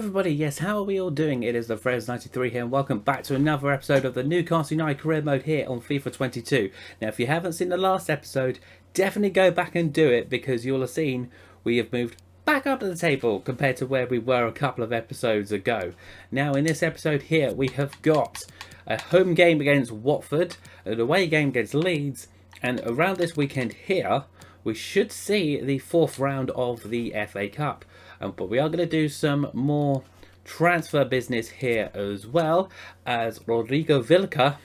everybody, yes, how are we all doing? It is the Frez93 here and welcome back to another episode of the Newcastle United Career Mode here on FIFA 22. Now if you haven't seen the last episode, definitely go back and do it because you'll have seen we have moved back up to the table compared to where we were a couple of episodes ago. Now in this episode here we have got a home game against Watford, an away game against Leeds, and around this weekend here we should see the fourth round of the FA Cup. But we are going to do some more transfer business here as well, as Rodrigo Vilca,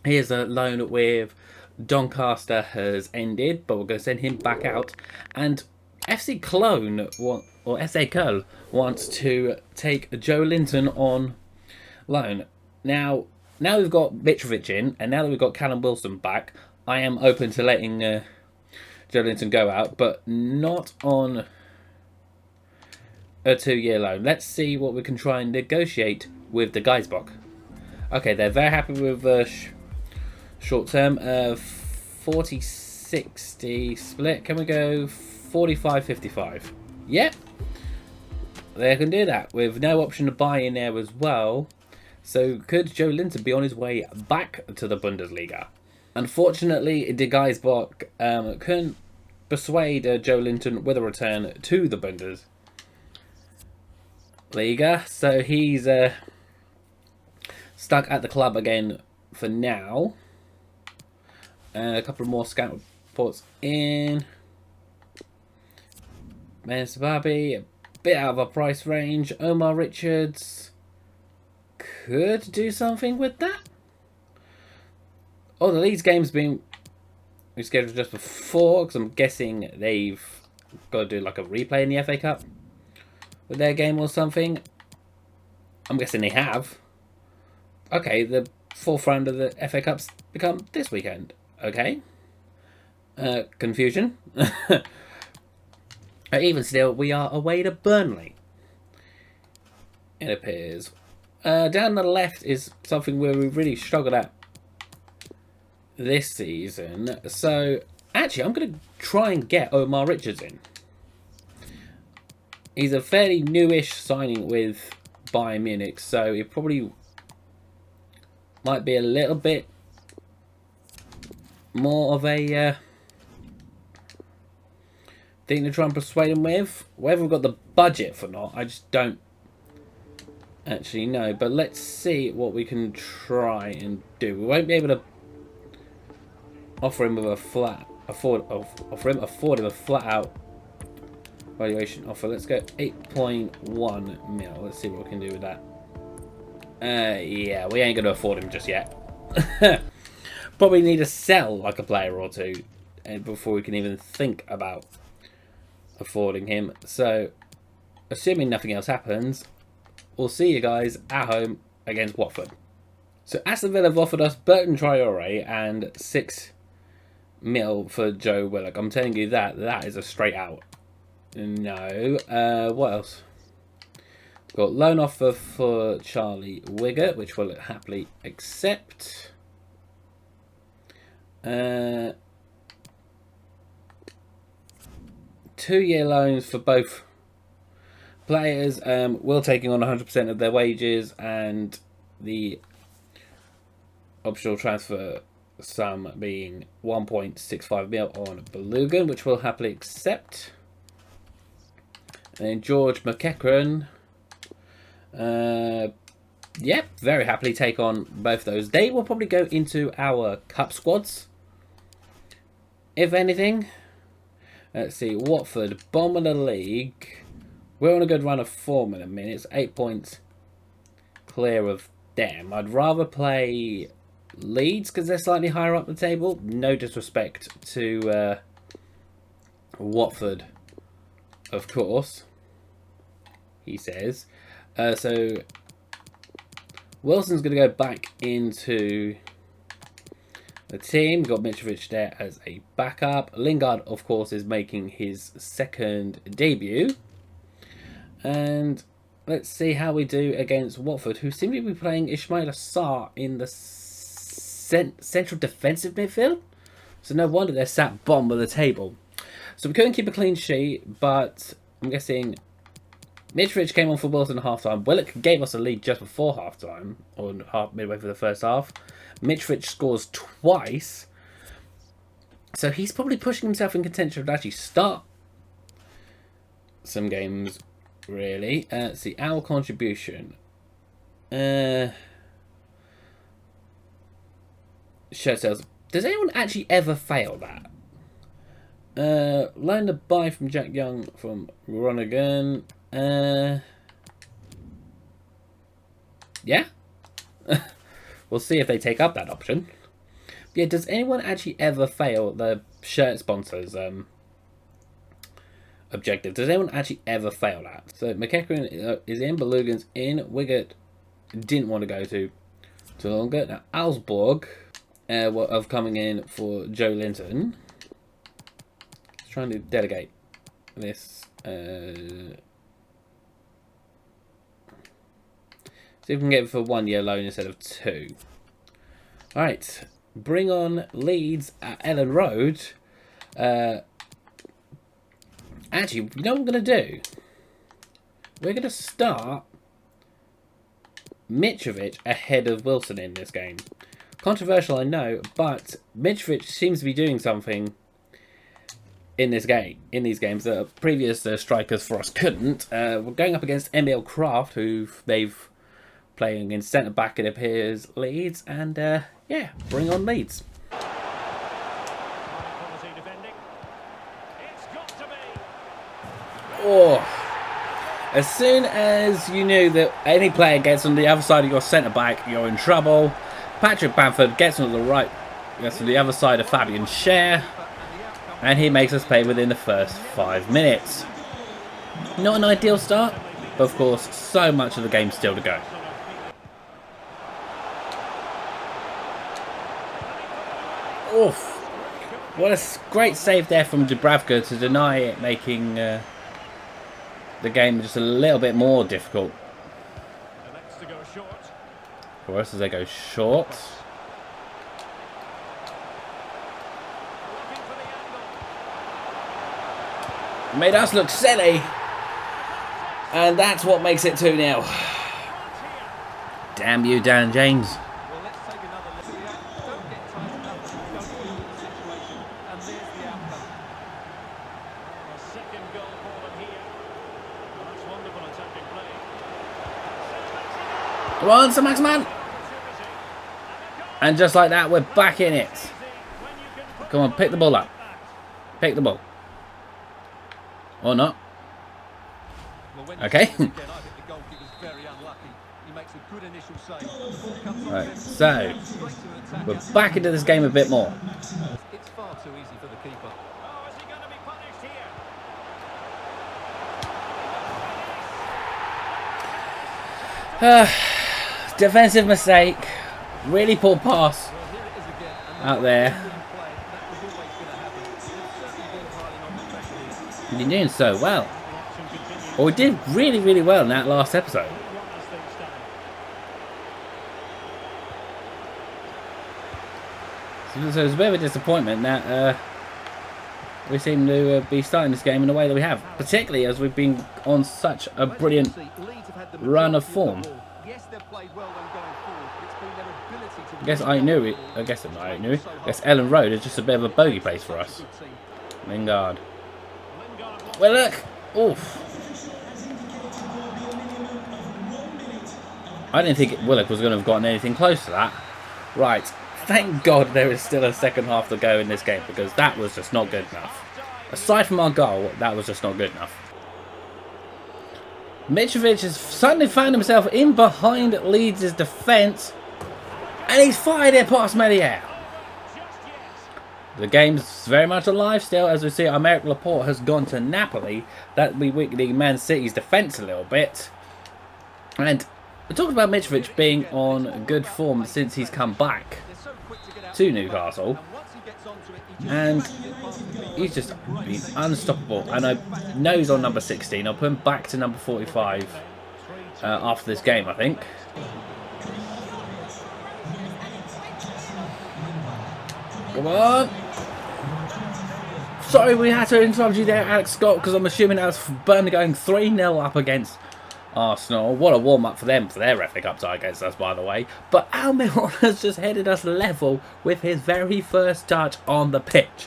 his loan with Doncaster has ended, but we're going to send him back out. And FC Cologne, or SA Köln, wants to take Joe Linton on loan. Now we've got Mitrovic in, and now that we've got Callum Wilson back, I am open to letting Joe Linton go out, but not on a 2-year loan. Let's see what we can try and negotiate with the Geisbock. Okay, they're very happy with short term 40-60 split. Can we go 45-55? Yep, they can do that with no option to buy in there as well. So could Joe Linton be on his way back to the Bundesliga? Unfortunately, the Geisbock couldn't persuade Joe Linton with a return to the Bundesliga. So he's stuck at the club again for now. A couple of more scout reports in. Mensababi, a bit out of our price range. Omar Richards could do something with that. Oh, the Leeds game's been rescheduled just before, because I'm guessing they've got to do like a replay in the FA Cup with their game or something. I'm guessing they have. Okay, the fourth round of the FA Cup's become this weekend. Okay. Confusion. Even still, we are away to Burnley, it appears. Down the left is something where we've really struggled at this season. So, actually, I'm going to try and get Omar Richards in. He's a fairly newish signing with Bayern Munich, so it probably might be a little bit more of a thing to try and persuade him with. Whether we've got the budget for not, I just don't actually know. But let's see what we can try and do. We won't be able to offer him with a afford him a flat out valuation offer. Let's go 8.1 mil. Let's see what we can do with that. Yeah, we ain't going to afford him just yet. Probably need to sell like a player or two before we can even think about affording him. So, assuming nothing else happens, we'll see you guys at home against Watford. So, Aston Villa have offered us Burton Traore and 6 mil for Joe Willock. I'm telling you that is a straight out. No. What else? We've got loan offer for Charlie Wigger, which we'll happily accept. 2-year loans for both players. Will taking on 100% of their wages, and the optional transfer sum being 1.65 mil on Belugan, which we'll happily accept. And then George McEachran, yep, very happily take on both those. They will probably go into our cup squads, if anything. Let's see, Watford, bottom of the league. We're on a good run of form in a minute. It's 8 points clear of them. I'd rather play Leeds because they're slightly higher up the table. No disrespect to Watford, of course, he says. So Wilson's going to go back into the team. We've got Mitrovic there as a backup. Lingard, of course, is making his second debut. And let's see how we do against Watford, who seem to be playing Ismail Assar in the central defensive midfield. So no wonder they're sat bottom of the table. So we couldn't keep a clean sheet, but I'm guessing Mitrovic came on for Wilson at half-time. Willock gave us a lead just before half-time, or midway through the first half. Mitrovic scores twice. So he's probably pushing himself in contention to actually start some games, really. Let's see, our contribution. Shirt sales. Does anyone actually ever fail that? Loan the buy from Jack Young from Groningen. Yeah. We'll see if they take up that option. Yeah, does anyone actually ever fail the shirt sponsors objective? Does anyone actually ever fail that? So McEachran is in, Belugan's in, Wiggett didn't want to go to longer. Now Alsborg of coming in for Joe Linton. He's trying to delegate this. See if we can get it for 1 year loan instead of 2. Alright. Bring on Leeds at Ellen Road. Actually, you know what I'm going to do? We're going to start Mitrovic ahead of Wilson in this game. Controversial, I know, but Mitrovic seems to be doing something in this game, in these games that previous strikers for us couldn't. We're going up against NBL Kraft, who they've playing in centre back, it appears, Leeds, and yeah, bring on Leeds. Oh, as soon as you knew that any player gets on the other side of your centre back, you're in trouble. Patrick Bamford gets on the right, gets on the other side of Fabian Schär, and he makes us pay within the first 5 minutes. Not an ideal start, but of course, so much of the game still to go. Oof. What a great save there from Dubravka to deny it, making the game just a little bit more difficult for us as they go short. Made us look silly, and that's what makes it 2-0. Damn you, Dan James. Come on, Sir Maxman. And just like that, we're back in it. Come on, pick the ball up. Pick the ball. Or not. Okay. Right, so we're back into this game a bit more. It's far too easy for the keeper. Oh, is he going to be punished here? Defensive mistake. Really poor pass out there. You're doing so well. Well, we did really, really well in that last episode. So it's a bit of a disappointment that we seem to be starting this game in the way that we have, particularly as we've been on such a brilliant run of form. I guess I knew it. I guess Ellen Road is just a bit of a bogey place for us. Lingard. Well, look. Oof. I didn't think Willock was going to have gotten anything close to that. Right. Thank God there is still a second half to go in this game, because that was just not good enough. Aside from our goal, that was just not good enough. Mitrovic has suddenly found himself in behind Leeds' defence, and he's fired it past Medier. The game's very much alive still, as we see Aymeric Laporte has gone to Napoli. That will be weakening Man City's defence a little bit. And we talked about Mitrovic being on good form since he's come back to Newcastle, and he's just been unstoppable. And I know he's on number 16. I'll put him back to number 45 after this game, I think. Come on. Sorry we had to interrupt you there, Alex Scott, because I'm assuming that was Burnley going 3-0 up against Arsenal. What a warm-up for them for their FA Cup tie against us, by the way. But Almiron has just headed us level with his very first touch on the pitch.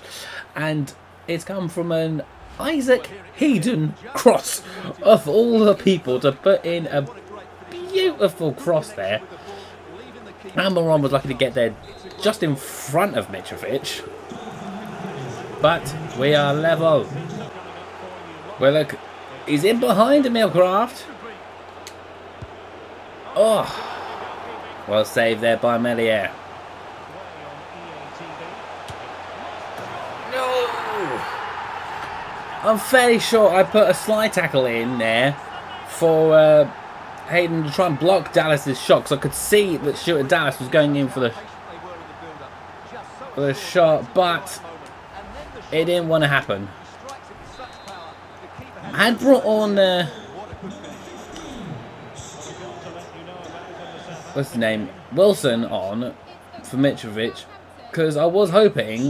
And it's come from an Isaac Hedon cross, of all the people, to put in a beautiful cross there. Almiron was lucky to get there just in front of Mitrovic. But we are level. Well, look, he's in behind Emilcraft. Oh, well saved there by Melier. No! I'm fairly sure I put a slide tackle in there for Hayden to try and block Dallas's shot, because I could see that Stuart Dallas was going in for the shot, but it didn't want to happen. I had brought on what's his name, Wilson, on for Mitrovic, because I was hoping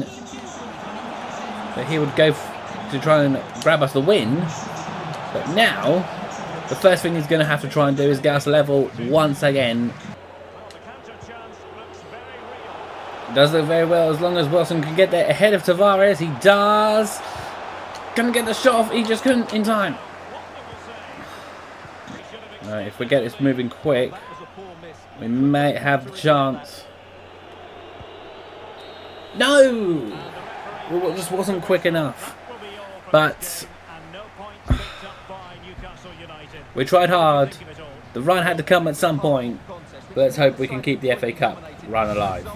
that he would go to try and grab us the win. But now the first thing he's going to have to try and do is get us level once again. Does look very well as long as Wilson can get there ahead of Tavares. He does. Couldn't get the shot off. He just couldn't in time. Right, if we get this moving quick, we may have the chance. No! It just wasn't quick enough. But we tried hard. The run had to come at some point. Let's hope we can keep the FA Cup run alive.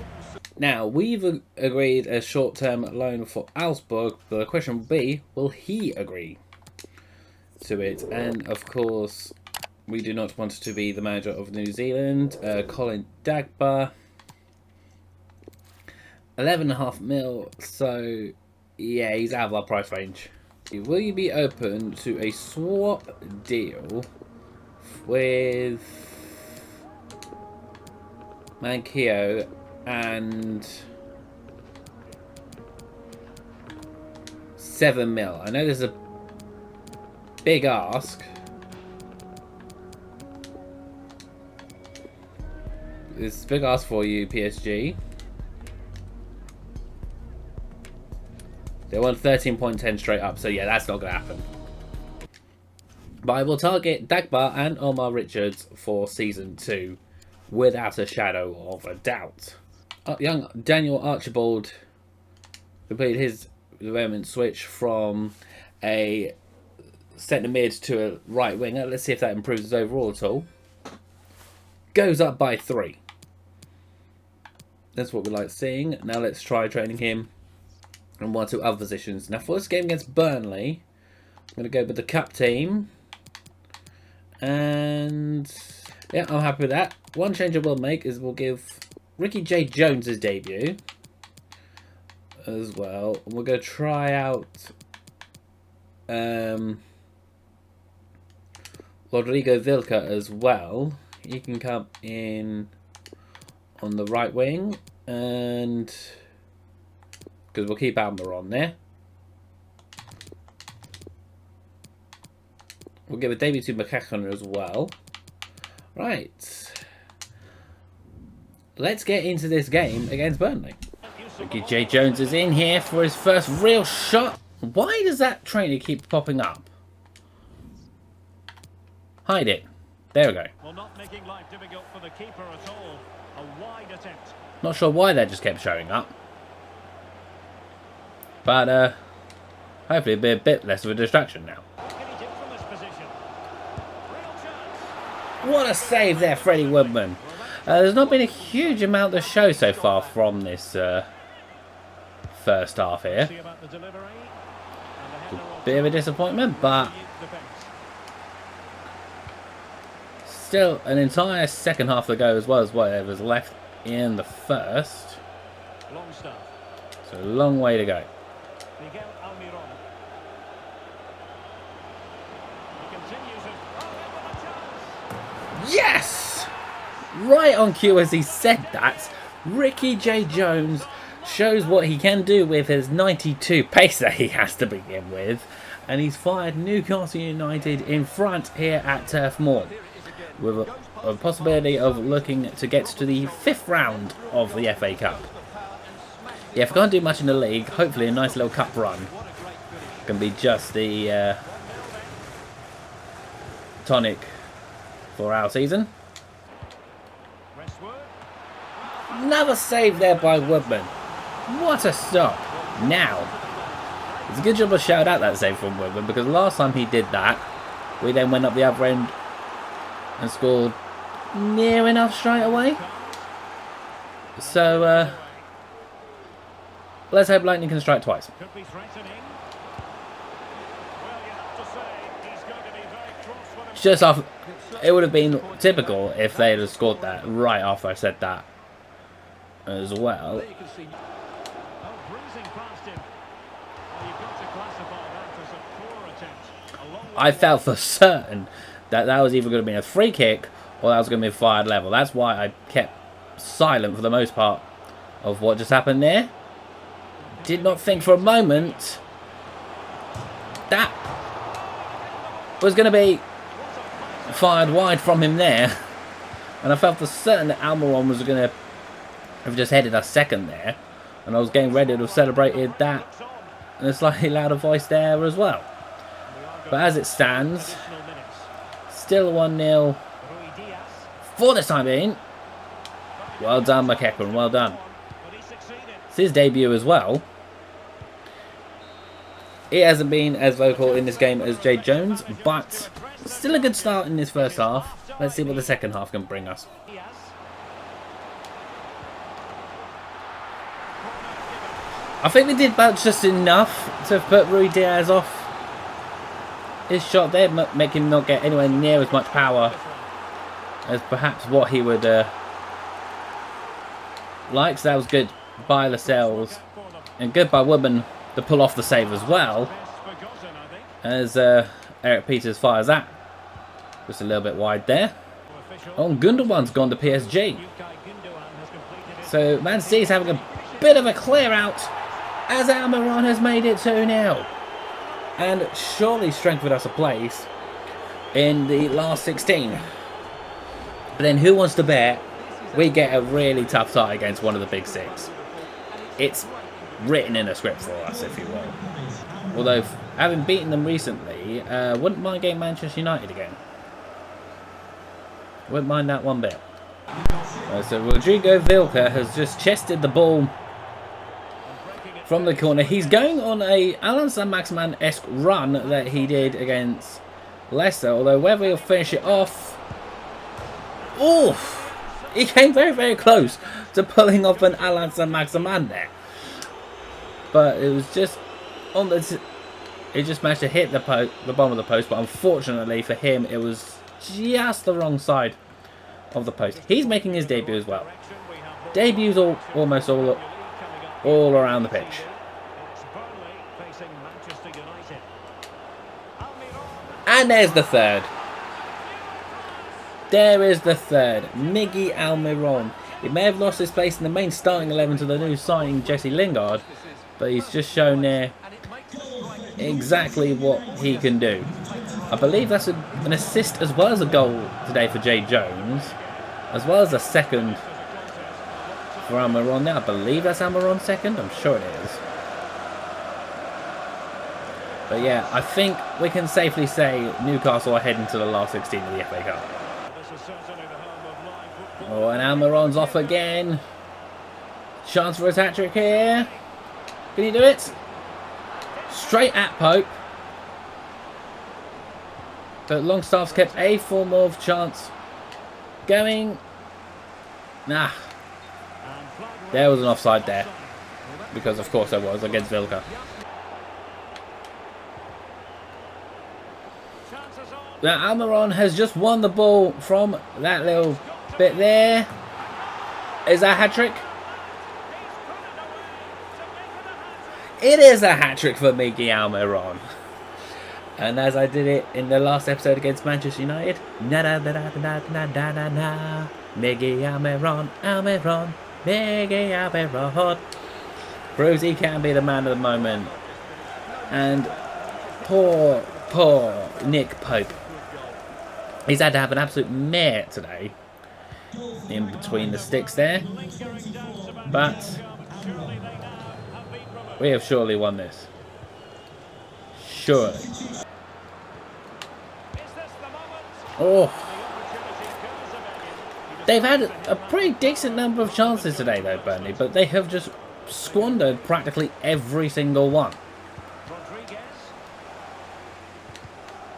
Now, we've agreed a short-term loan for Augsburg, but the question will be, will he agree to it? And, of course, we do not want to be the manager of New Zealand. Colin Dagba, 11.5 mil, so, yeah, he's out of our price range. Will you be open to a swap deal with Manquillo and 7 mil? I know there's a big ask. There's a big ask for you, PSG. They want 13.10 straight up, so yeah, that's not going to happen. But I will target Dagba and Omar Richards for Season 2 without a shadow of a doubt. Young Daniel Archibald completed his development switch from a centre mid to a right winger. Let's see if that improves his overall at all. Goes up by 3. That's what we like seeing. Now let's try training him in 1 or 2 other positions. Now for this game against Burnley, I'm going to go with the cup team. And yeah, I'm happy with that. One change I will make is we'll give Ricky J. Jones his debut as well. And we're going to try out Rodrigo Vilca as well. He can come in on the right wing, and because we'll keep Almiron there. We'll give a debut to McCacken as well. Right. Let's get into this game against Burnley. Ricky J. Jones is in here for his first real shot. Why does that trainer keep popping up? Hide it. There we go. Well, not making life difficult for the keeper at all. A wide attempt. Not sure why that just kept showing up. But hopefully it'll be a bit less of a distraction now. What a save there, Freddie Woodman. There's not been a huge amount to show so far from this first half here. A bit of a disappointment, but still an entire second half to go as well as whatever's left in the first. So a long way to go. Yes! Right on cue as he said that, Ricky J. Jones shows what he can do with his 92 pace that he has to begin with. and he's fired Newcastle United in front here at Turf Moor, with a possibility of looking to get to the 5th round of the FA Cup. Yeah, if we can't do much in the league, hopefully a nice little cup run can be just the tonic for our season. Another save there by Woodman. What a stop. Now, it's a good job to shout out that save from Woodman, because last time he did that, we then went up the other end and scored near enough straight away. So, let's hope lightning can strike twice. Just off, it would have been typical if they had scored that right after I said that as well. I felt for certain that that was either going to be a free kick or that was going to be a fired level. That's why I kept silent for the most part of what just happened there. Did not think for a moment that was going to be fired wide from him there. And I felt for certain that Almiron was going to have just headed a second there. And I was getting ready to have celebrated that in a slightly louder voice there as well. But as it stands, still 1-0 for the time being. Well done, McEachran, well done. It's his debut as well. He hasn't been as vocal in this game as Jay Jones, but still a good start in this first half. Let's see what the second half can bring us. I think we did about just enough to put Rui Diaz off his shot there, make him not get anywhere near as much power as perhaps what he would like. So that was good by Lascelles and good by Woodman to pull off the save as well, as Eric Peters fires that just a little bit wide there. Oh, Gundogan's gone to PSG, so Man City's having a bit of a clear out as Almiron has made it 2-0 and surely strengthened us a place in the last 16. But then who wants to bet we get a really tough tie against one of the big six? It's written in a script for us, if you will. Although, having beaten them recently, wouldn't mind getting Manchester United again. Wouldn't mind that one bit. So Rodrigo Vilca has just chested the ball from the corner. He's going on a Alan Saint-Maximin-esque run that he did against Leicester, although whether he'll finish it off... Oof! He came very, very close to pulling off an Alan Saint-Maximin there. But it was just on the... He just managed to hit the bottom of the post, but unfortunately for him, it was just the wrong side of the post. He's making his debut as well. Debuts almost all around the pitch. And there's the third. There is the third. Miggy Almiron. He may have lost his place in the main starting 11 to the new signing Jesse Lingard, but he's just shown there exactly what he can do. I believe that's an assist as well as a goal today for Jay Jones, as well as a second for Almiron now. I believe that's Almiron's second. I'm sure it is. But yeah, I think we can safely say Newcastle are heading to the last 16 of the FA Cup. Oh, and Almiron's off again. Chance for a hat-trick here. Can he do it? Straight at Pope. But Longstaff's kept a form of chance going. Nah. There was an offside there. Because of course there was against Vilca. Now Almiron has just won the ball from that little bit there. Is that a hat-trick? It is a hat-trick for Miggy Almiron. And as I did it in the last episode against Manchester United, na-da-da-da-da-da-da-da-da, Miggy Almiron, Almiron, Miggy Almiron. Proves he can be the man of the moment. And poor Nick Pope. He's had to have an absolute mare today in between the sticks there. But we have surely won this. Surely. Oh. They've had a pretty decent number of chances today though, Burnley, but they have just squandered practically every single one.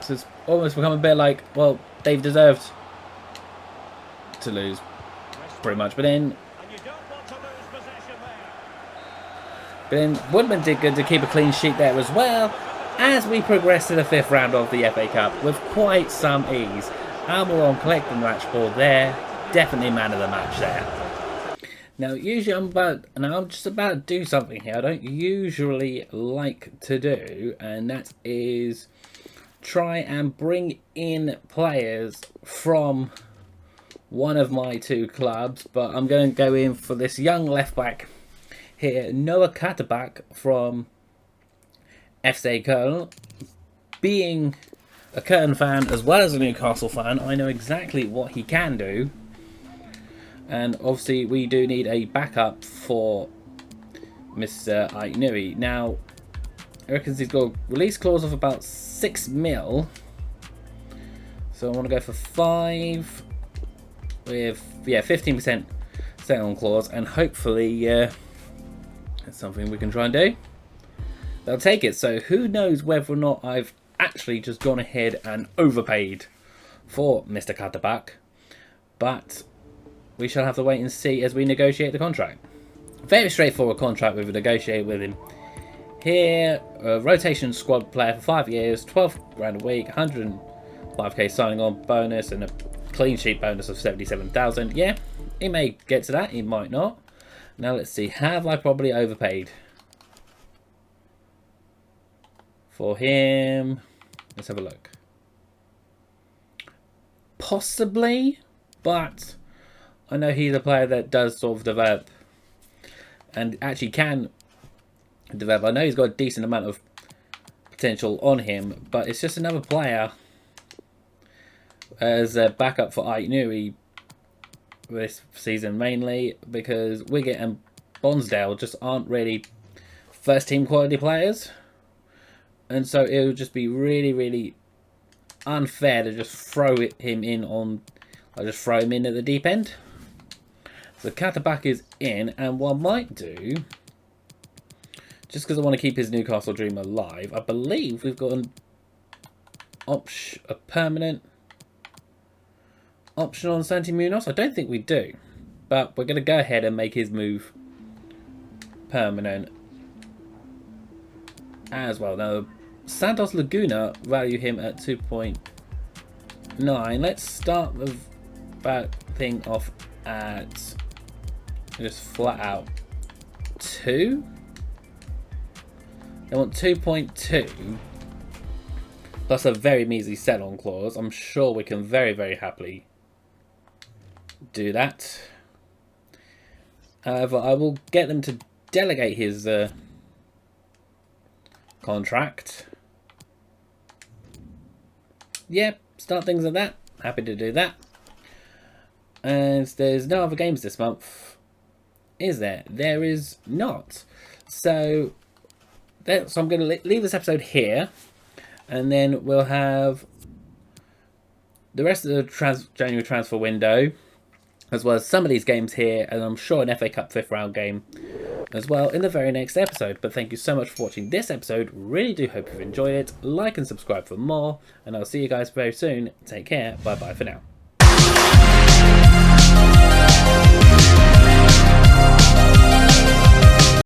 So it's almost become a bit like, well, they've deserved to lose, pretty much. But then Woodman did good to keep a clean sheet there as well, as we progress to the 5th round of the FA Cup with quite some ease. Almiron collecting the match ball there, definitely man of the match there. Now, usually I'm just about to do something here I don't usually like to do, and that is try and bring in players from one of my 2 clubs, but I'm going to go in for this young left back here, Noah Katterbach from FC Köln. Being a Köln fan as well as a Newcastle fan, I know exactly what he can do, and obviously we do need a backup for Mr. Aït-Nouri. Now, I reckon he's got a release clause of about 6 mil. So I want to go for 5 with 15% sell-on clause, and hopefully that's something we can try and do. They'll take it. So who knows whether or not I've actually just gone ahead and overpaid for Mr. Katterbach, but we shall have to wait and see as we negotiate the contract. Very straightforward contract we've negotiated with him. Here, a rotation squad player for 5 years, 12 grand a week, 105k signing on bonus, and a clean sheet bonus of 77,000. Yeah, he may get to that, he might not. Now let's see, have I probably overpaid for him? Let's have a look. Possibly, but I know he's a player that does sort of develop and actually can develop. I know he's got a decent amount of potential on him, but it's just another player as a backup for Aït-Nouri this season, mainly because Wiggett and Bonsdale just aren't really first team quality players, and so it would just be really unfair to just throw him in at the deep end. So Katterbach is in, and what I might do, just because I want to keep his Newcastle dream alive, I believe we've got a permanent option on Santi Munoz. I don't think we do, but we're going to go ahead and make his move permanent as well. Now, Santos Laguna value him at 2.9. Let's start the thing off at just flat out 2. They want 2.2 plus a very measly sell-on clause. I'm sure we can very happily do that. However, I will get them to delegate his contract. Yep, start things like that. Happy to do that. And there's no other games this month, is there? There is not. So I'm going to leave this episode here, and then we'll have the rest of the January transfer window, as well as some of these games here, and I'm sure an FA Cup 5th round game as well in the very next episode. But thank you so much for watching this episode. Really do hope you've enjoyed it. Like and subscribe for more, and I'll see you guys very soon. Take care. Bye bye for now.